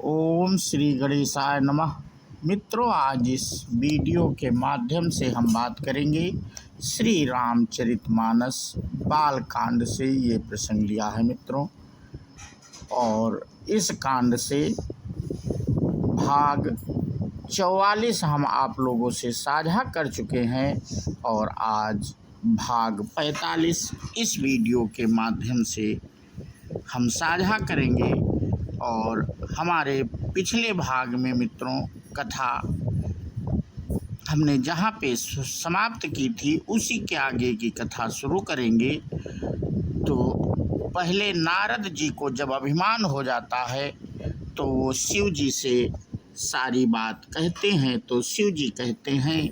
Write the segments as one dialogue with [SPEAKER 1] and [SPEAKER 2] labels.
[SPEAKER 1] ओम श्री गणेशाय नमः। मित्रों, आज इस वीडियो के माध्यम से हम बात करेंगे श्री रामचरितमानस बाल कांड से। ये प्रसंग लिया है मित्रों, और इस कांड से भाग 44 हम आप लोगों से साझा कर चुके हैं, और आज भाग 45 इस वीडियो के माध्यम से हम साझा करेंगे। और हमारे पिछले भाग में मित्रों कथा हमने जहाँ पे समाप्त की थी उसी के आगे की कथा शुरू करेंगे। तो पहले नारद जी को जब अभिमान हो जाता है तो वो शिव जी से सारी बात कहते हैं। तो शिव जी कहते हैं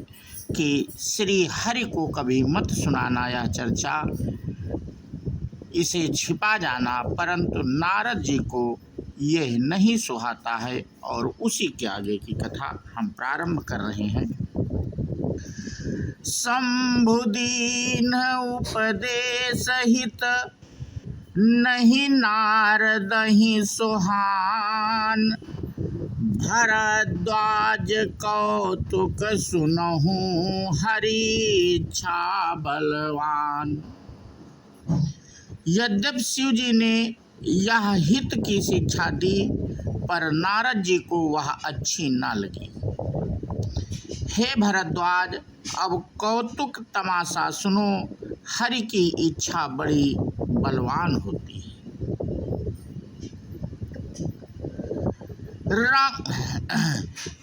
[SPEAKER 1] कि श्री हरि को कभी मत सुनाना यह चर्चा, इसे छिपा जाना। परंतु नारद जी को यह नहीं सुहाता है, और उसी के आगे की कथा हम प्रारंभ कर रहे हैं। शंभुदीन उपदेश हित नहीं नारदहि सुहान, भरद्वाज कौतुक सुनहु हरि इच्छा बलवान। यद्यपि शिव जी ने यह हित की शिक्षा दी, पर नारद जी को वह अच्छी न लगी। हे भरद्वाज, अब कौतुक तमाशा सुनो, हरि की इच्छा बड़ी बलवान होती है।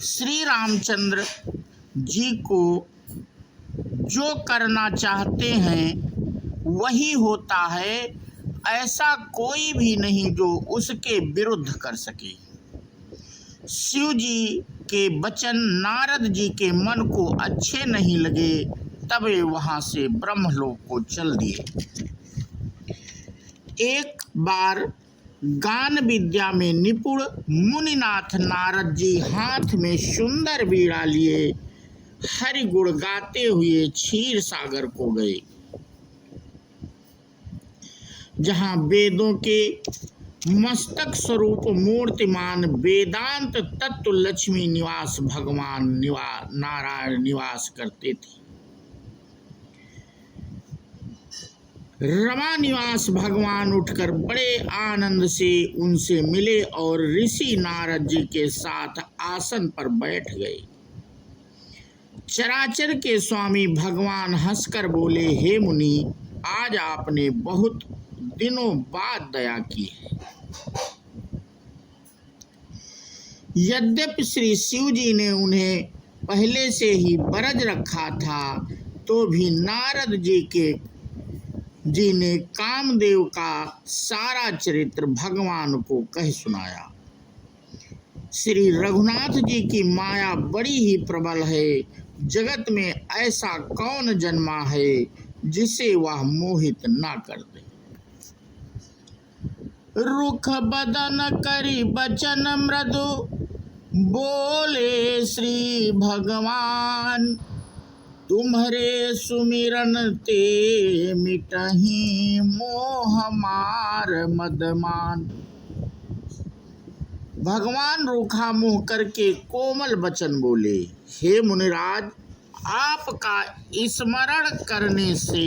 [SPEAKER 1] श्री रामचंद्र जी को जो करना चाहते हैं वही होता है, ऐसा कोई भी नहीं जो उसके विरुद्ध कर सके। शिव जी के वचन नारद जी के मन को अच्छे नहीं लगे, तब वे वहाँ से ब्रह्मलोक को चल दिए। एक बार गान विद्या में निपुण मुनिनाथ नारद जी हाथ में सुंदर वीणा लिए हरि गुण गाते हुए क्षीर सागर को गए, जहाँ वेदों के मस्तक स्वरूप मूर्तिमान वेदांत तत्व लक्ष्मी निवास भगवान नारायण निवास करते थे। रमा निवास भगवान उठकर बड़े आनंद से उनसे मिले और ऋषि नारद जी के साथ आसन पर बैठ गए। चराचर के स्वामी भगवान हंसकर बोले, हे मुनि, आज आपने बहुत दिनों बाद दया की है। यद्यपि श्री शिव जी ने उन्हें पहले से ही बरज रखा था, तो भी नारद जी ने कामदेव का सारा चरित्र भगवान को कह सुनाया। श्री रघुनाथ जी की माया बड़ी ही प्रबल है। जगत में ऐसा कौन जन्मा है जिसे वह मोहित ना कर दे। रुख बदन करी बचन मृदु, बोले श्री भगवान, तुम्हारे सुमिरन ते मिटहि मोह मार मदमान। भगवान रूखा मुंह करके कोमल वचन बोले, हे मुनिराज, आपका स्मरण करने से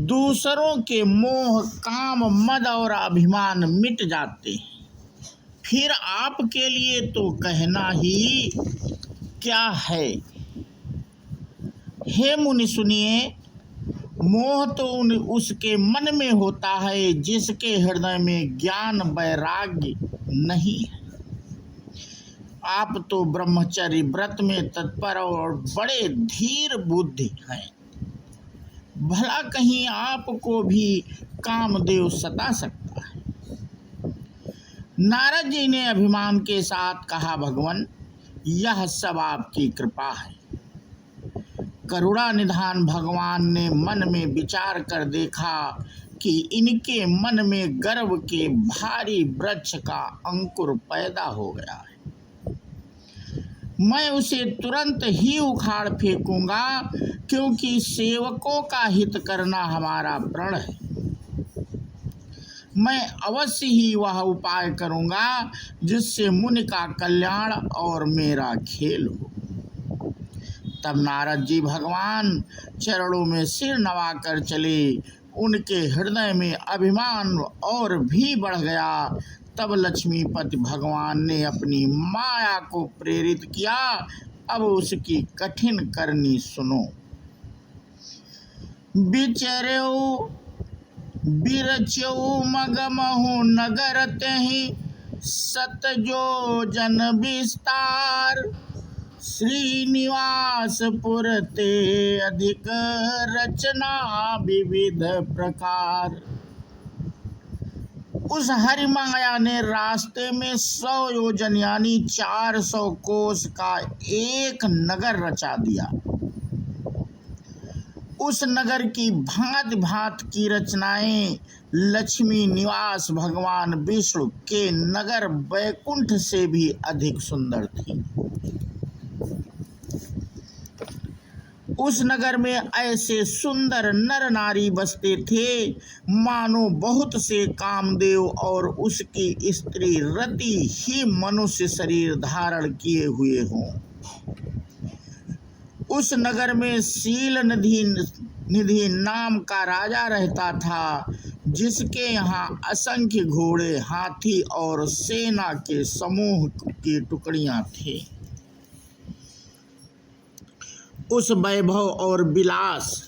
[SPEAKER 1] दूसरों के मोह, काम, मद और अभिमान मिट जाते हैं। फिर आपके लिए तो कहना ही क्या है। हे मुनि सुनिए, मोह तो उसके मन में होता है जिसके हृदय में ज्ञान वैराग्य नहीं है। आप तो ब्रह्मचर्य व्रत में तत्पर और बड़े धीर बुद्धि हैं। भला कहीं आपको भी कामदेव सता सकता है। नारद जी ने अभिमान के साथ कहा, भगवान, यह सब आपकी कृपा है। करुणा निधान भगवान ने मन में विचार कर देखा कि इनके मन में गर्व के भारी वृक्ष का अंकुर पैदा हो गया है। मैं उसे तुरंत ही उखाड़ फेंकूंगा, क्योंकि सेवकों का हित करना हमारा प्रण है। मैं अवश्य ही वह उपाय करूँगा जिससे मुनि का कल्याण और मेरा खेल हो। तब नारद जी भगवान चरणों में सिर नवाकर चले। उनके हृदय में अभिमान और भी बढ़ गया। तब लक्ष्मीपति भगवान ने अपनी माया को प्रेरित किया। अब उसकी कठिन करनी सुनो। बिचर्यो बिरच्यो मगमहु नगर तेहि, सतजो जन विस्तार। श्रीनिवासपुर ते अधिक रचना विविध प्रकार। उस हरिमाया ने रास्ते में 100 योजन यानी 400 कोस का एक नगर रचा दिया। उस नगर की भांति भांति की रचनाएं लक्ष्मी निवास भगवान विष्णु के नगर वैकुंठ से भी अधिक सुंदर थी। उस नगर में ऐसे सुंदर नर नारी बसते थे मानो बहुत से कामदेव और उसकी स्त्री रति ही मनुष्य शरीर धारण किए हुए हों। उस नगर में शील निधि नाम का राजा रहता था, जिसके यहाँ असंख्य घोड़े, हाथी और सेना के समूह की टुकड़ियां थे। उस वैभव और विलास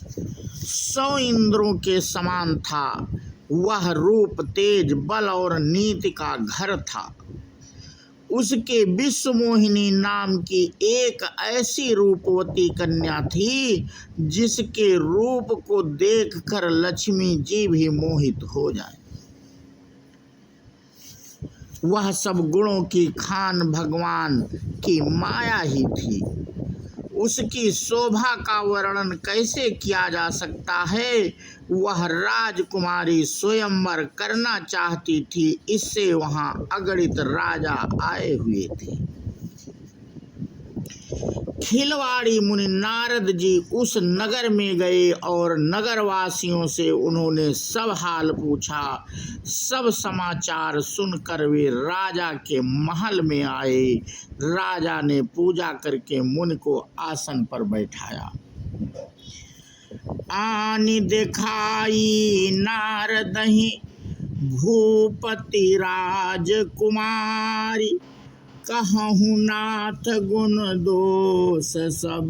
[SPEAKER 1] 100 इंद्रों के समान था। वह रूप, तेज, बल और नीति का घर था। उसके विश्वमोहिनी नाम की एक ऐसी रूपवती कन्या थी जिसके रूप को देखकर लक्ष्मी जी भी मोहित हो जाए। वह सब गुणों की खान भगवान की माया ही थी। उसकी शोभा का वर्णन कैसे किया जा सकता है। वह राजकुमारी स्वयंवर करना चाहती थी, इससे वहां अगणित राजा आए हुए थे। खिलवाड़ी मुनि नारद जी उस नगर में गए और नगरवासियों से उन्होंने सब हाल पूछा। सब समाचार सुनकर वे राजा के महल में आए। राजा ने पूजा करके मुनि को आसन पर बैठाया। आनि दिखाई नारदहि भूपति राजकुमारी, कहूँ नाथ गुण दोष सब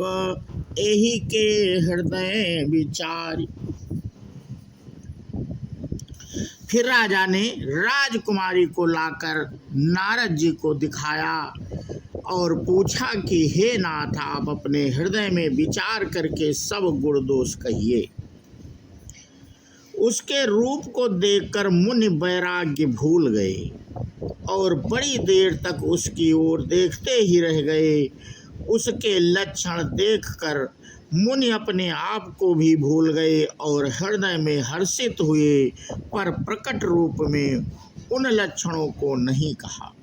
[SPEAKER 1] एहि के हृदय विचारी। फिर राजा ने राजकुमारी को लाकर नारद जी को दिखाया और पूछा कि हे नाथ, आप अपने हृदय में विचार करके सब गुण दोष कहिए। उसके रूप को देखकर मुनि वैराग्य भूल गए और बड़ी देर तक उसकी ओर देखते ही रह गए। उसके लक्षण देखकर मुनि अपने आप को भी भूल गए और हृदय में हर्षित हुए, पर प्रकट रूप में उन लक्षणों को नहीं कहा।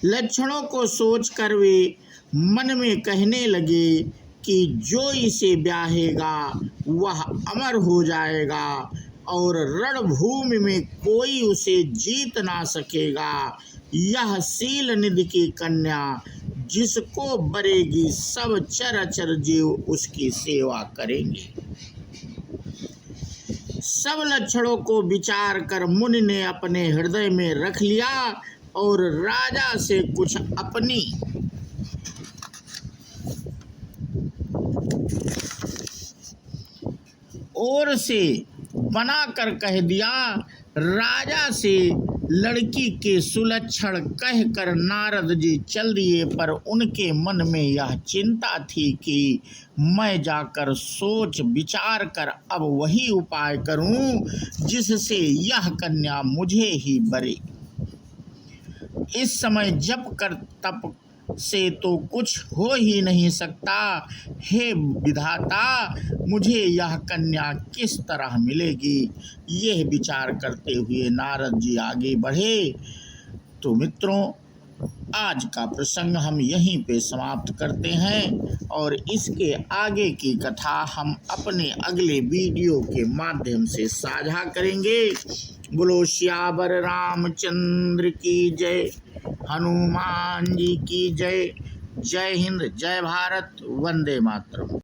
[SPEAKER 1] लक्षणों को सोचकर वे मन में कहने लगे कि जो इसे ब्याहेगा वह अमर हो जाएगा और रणभूमि में कोई उसे जीत ना सकेगा। यह शील निधि की कन्या जिसको बरेगी सब चराचर जीव उसकी सेवा करेंगे। सब लक्षणों को विचार कर मुनि ने अपने हृदय में रख लिया और राजा से कुछ अपनी ओर से बनाकर कह दिया। राजा से लड़की के सुलक्षण कहकर नारद जी चल दिए, पर उनके मन में यह चिंता थी कि मैं जाकर सोच विचार कर अब वही उपाय करूं जिससे यह कन्या मुझे ही बरे। इस समय जप कर तप से तो कुछ हो ही नहीं सकता। हे विधाता, मुझे यह कन्या किस तरह मिलेगी? यह विचार करते हुए नारद जी आगे बढ़े। तो मित्रों, आज का प्रसंग हम यहीं पे समाप्त करते हैं और इसके आगे की कथा हम अपने अगले वीडियो के माध्यम से साझा करेंगे। बोलो सियावर रामचंद्र की जय, हनुमान जी की जय। जय हिंद, जय भारत, वंदे मातरम।